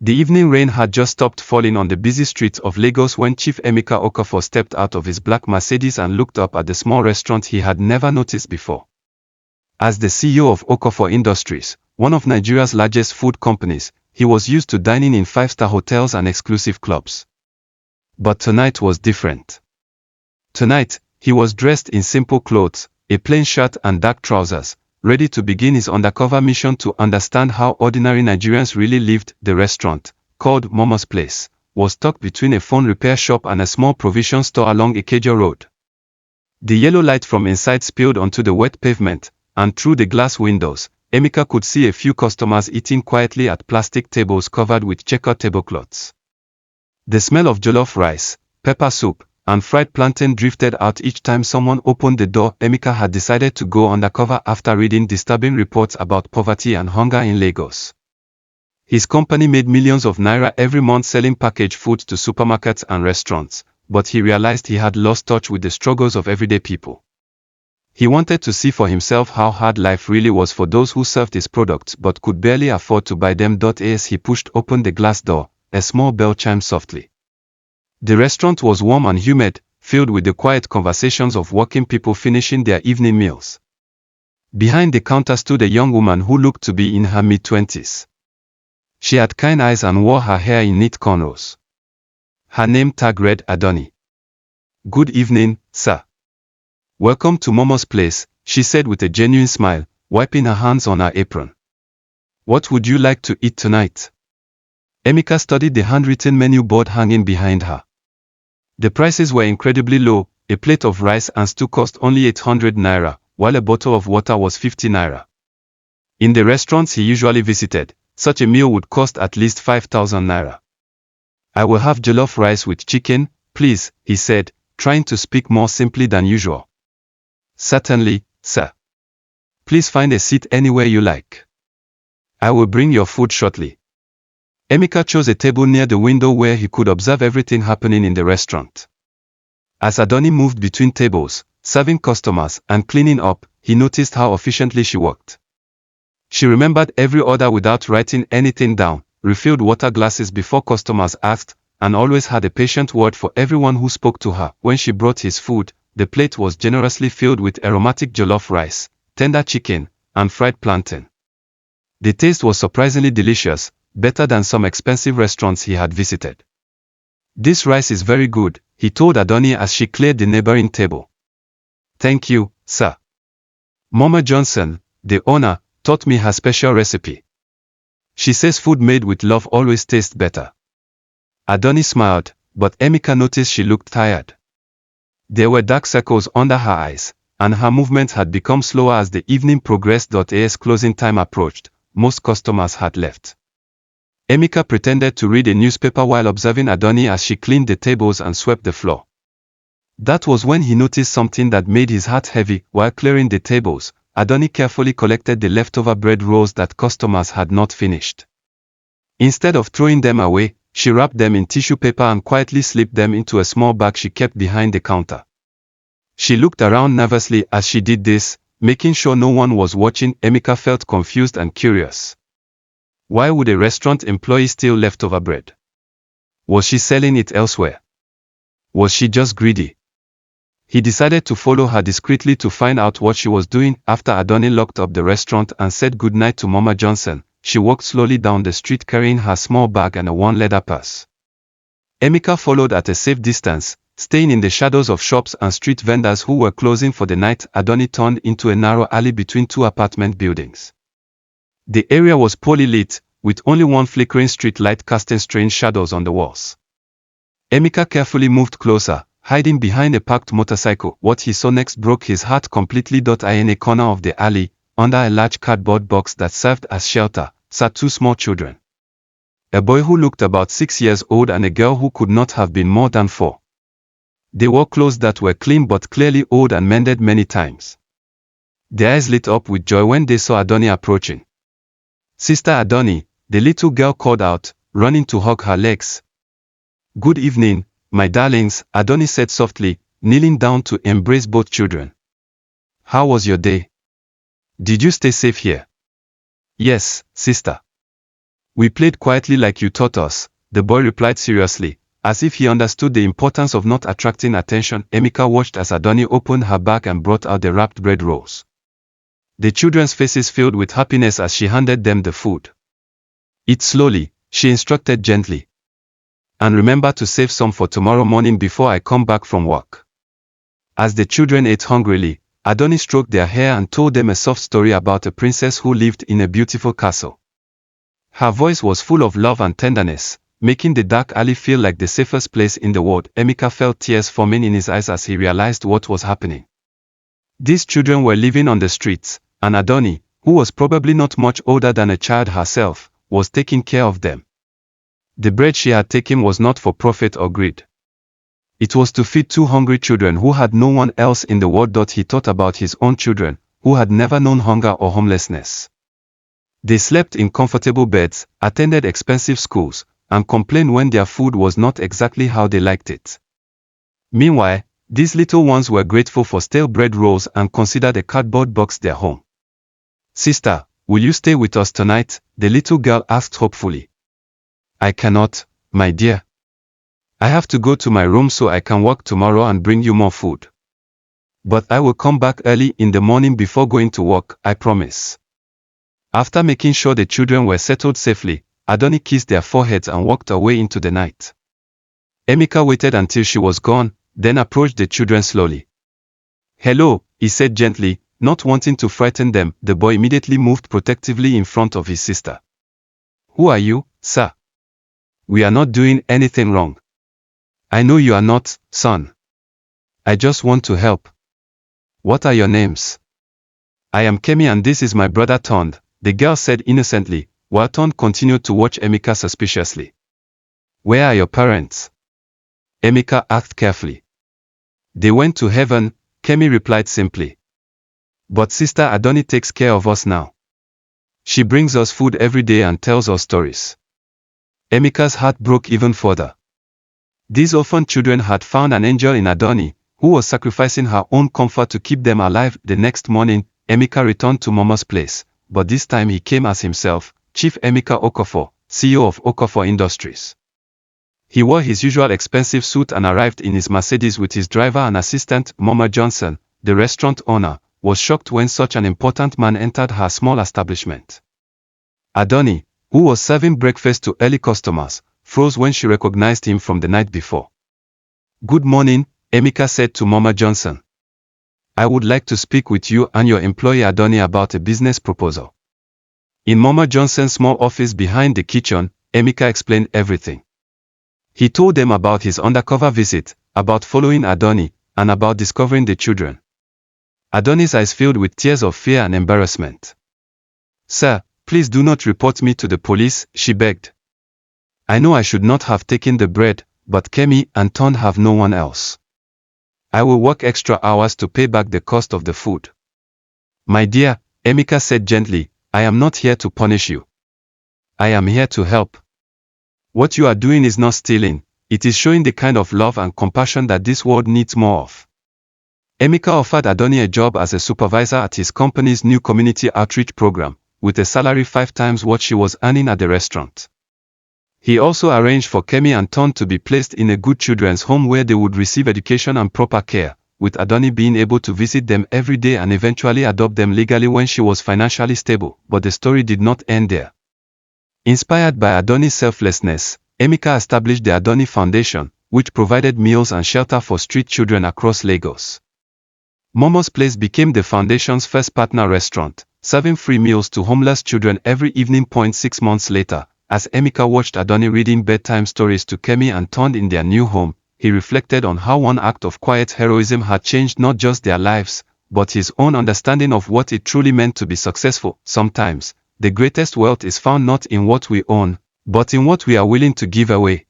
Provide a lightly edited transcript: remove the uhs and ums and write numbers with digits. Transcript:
The evening rain had just stopped falling on the busy streets of Lagos when Chief Emeka Okafor stepped out of his black Mercedes and looked up at the small restaurant he had never noticed before. As the CEO of Okafor Industries, one of Nigeria's largest food companies, he was used to dining in five-star hotels and exclusive clubs. But tonight was different. Tonight, he was dressed in simple clothes, a plain shirt and dark trousers, ready to begin his undercover mission to understand how ordinary Nigerians really lived. The restaurant, called Momo's Place, was tucked between a phone repair shop and a small provision store along Ikeja Road. The yellow light from inside spilled onto the wet pavement, and through the glass windows, Emeka could see a few customers eating quietly at plastic tables covered with checkered tablecloths. The smell of jollof rice, pepper soup, and fried plantain drifted out each time someone opened the door. Emeka had decided to go undercover after reading disturbing reports about poverty and hunger in Lagos. His company made millions of naira every month selling packaged foods to supermarkets and restaurants, but he realized he had lost touch with the struggles of everyday people. He wanted to see for himself how hard life really was for those who served his products but could barely afford to buy them. As he pushed open the glass door, a small bell chimed softly. The restaurant was warm and humid, filled with the quiet conversations of working people finishing their evening meals. Behind the counter stood a young woman who looked to be in her mid-20s. She had kind eyes and wore her hair in neat cornrows. Her name tag read Adoni. "Good evening, sir. Welcome to Momo's Place," she said with a genuine smile, wiping her hands on her apron. "What would you like to eat tonight?" Emeka studied the handwritten menu board hanging behind her. The prices were incredibly low. A plate of rice and stew cost only 800 naira, while a bottle of water was 50 naira. In the restaurants he usually visited, such a meal would cost at least 5,000 naira. "I will have jollof rice with chicken, please," he said, trying to speak more simply than usual. "Certainly, sir. Please find a seat anywhere you like. I will bring your food shortly." Emeka chose a table near the window where he could observe everything happening in the restaurant. As Adoni moved between tables, serving customers and cleaning up, he noticed how efficiently she worked. She remembered every order without writing anything down, refilled water glasses before customers asked, and always had a patient word for everyone who spoke to her. When she brought his food, the plate was generously filled with aromatic jollof rice, tender chicken, and fried plantain. The taste was surprisingly delicious, better than some expensive restaurants he had visited. "This rice is very good," he told Adoni as she cleared the neighboring table. "Thank you, sir. Mama Johnson, the owner, taught me her special recipe. She says food made with love always tastes better." Adoni smiled, but Emeka noticed she looked tired. There were dark circles under her eyes, and her movements had become slower as the evening progressed. As closing time approached, most customers had left. Emeka pretended to read a newspaper while observing Adoni as she cleaned the tables and swept the floor. That was when he noticed something that made his heart heavy. While clearing the tables, Adoni carefully collected the leftover bread rolls that customers had not finished. Instead of throwing them away, she wrapped them in tissue paper and quietly slipped them into a small bag she kept behind the counter. She looked around nervously as she did this, making sure no one was watching. Emeka felt confused and curious. Why would a restaurant employee steal leftover bread? Was she selling it elsewhere? Was she just greedy? He decided to follow her discreetly to find out what she was doing. After Adoni locked up the restaurant and said goodnight to Mama Johnson, she walked slowly down the street carrying her small bag and a worn leather purse. Emeka followed at a safe distance, staying in the shadows of shops and street vendors who were closing for the night. Adoni turned into a narrow alley between two apartment buildings. The area was poorly lit, with only one flickering street light casting strange shadows on the walls. Emeka carefully moved closer, hiding behind a parked motorcycle. What he saw next broke his heart completely. In a corner of the alley, under a large cardboard box that served as shelter, sat two small children. A boy who looked about 6 years old and a girl who could not have been more than 4. They wore clothes that were clean but clearly old and mended many times. Their eyes lit up with joy when they saw Adoni approaching. "Sister Adoni," the little girl called out, running to hug her legs. "Good evening, my darlings," Adoni said softly, kneeling down to embrace both children. "How was your day? Did you stay safe here?" "Yes, sister. We played quietly like you taught us, the boy replied seriously, as if he understood the importance of not attracting attention. Emeka watched as Adoni opened her bag and brought out the wrapped bread rolls. The children's faces filled with happiness as she handed them the food. Eat slowly, she instructed gently. And remember to save some for tomorrow morning before I come back from work. As the children ate hungrily, Adoni stroked their hair and told them a soft story about a princess who lived in a beautiful castle. Her voice was full of love and tenderness, making the dark alley feel like the safest place in the world. Emeka felt tears forming in his eyes as he realized what was happening. These children were living on the streets, and Adoni, who was probably not much older than a child herself, was taking care of them. The bread she had taken was not for profit or greed. It was to feed two hungry children who had no one else in the world. He thought about his own children, who had never known hunger or homelessness. They slept in comfortable beds, attended expensive schools, and complained when their food was not exactly how they liked it. Meanwhile, these little ones were grateful for stale bread rolls and considered a cardboard box their home. "Sister, will you stay with us tonight?" the little girl asked hopefully. "I cannot, my dear. I have to go to my room so I can work tomorrow and bring you more food. But I will come back early in the morning before going to work, I promise." After making sure the children were settled safely, Adoni kissed their foreheads and walked away into the night. Emeka waited until she was gone, then approached the children slowly. "Hello," he said gently, not wanting to frighten them. The boy immediately moved protectively in front of his sister. "Who are you, sir? We are not doing anything wrong." "I know you are not, son. I just want to help." "What are your names?" "I am Kemi and this is my brother Tond," the girl said innocently, while Tond continued to watch Emeka suspiciously. "Where are your parents?" Emeka asked carefully. "They went to heaven," Kemi replied simply. "But Sister Adoni takes care of us now. She brings us food every day and tells us stories." Emeka's heart broke even further. These orphan children had found an angel in Adoni, who was sacrificing her own comfort to keep them alive. The next morning, Emeka returned to Mama's place, but this time he came as himself, Chief Emeka Okafor, CEO of Okafor Industries. He wore his usual expensive suit and arrived in his Mercedes with his driver and assistant. Mama Johnson, the restaurant owner, was shocked when such an important man entered her small establishment. Adoni, who was serving breakfast to early customers, froze when she recognized him from the night before. "Good morning," Emeka said to Mama Johnson. "I would like to speak with you and your employee Adoni about a business proposal." In Mama Johnson's small office behind the kitchen, Emeka explained everything. He told them about his undercover visit, about following Adoni, and about discovering the children. Adoni's eyes filled with tears of fear and embarrassment. "Sir, please do not report me to the police," she begged. "I know I should not have taken the bread, but Kemi and Tond have no one else. I will work extra hours to pay back the cost of the food." "My dear," Emeka said gently, "I am not here to punish you. I am here to help. What you are doing is not stealing, it is showing the kind of love and compassion that this world needs more of." Emeka offered Adoni a job as a supervisor at his company's new community outreach program, with a salary 5 times what she was earning at the restaurant. He also arranged for Kemi and Tond to be placed in a good children's home where they would receive education and proper care, with Adoni being able to visit them every day and eventually adopt them legally when she was financially stable. But the story did not end there. Inspired by Adoni's selflessness, Emeka established the Adoni Foundation, which provided meals and shelter for street children across Lagos. Momo's Place became the foundation's first partner restaurant, serving free meals to homeless children every evening. 6 months later, as Emeka watched Adoni reading bedtime stories to Kemi and Tond in their new home, he reflected on how one act of quiet heroism had changed not just their lives, but his own understanding of what it truly meant to be successful. Sometimes, the greatest wealth is found not in what we own, but in what we are willing to give away.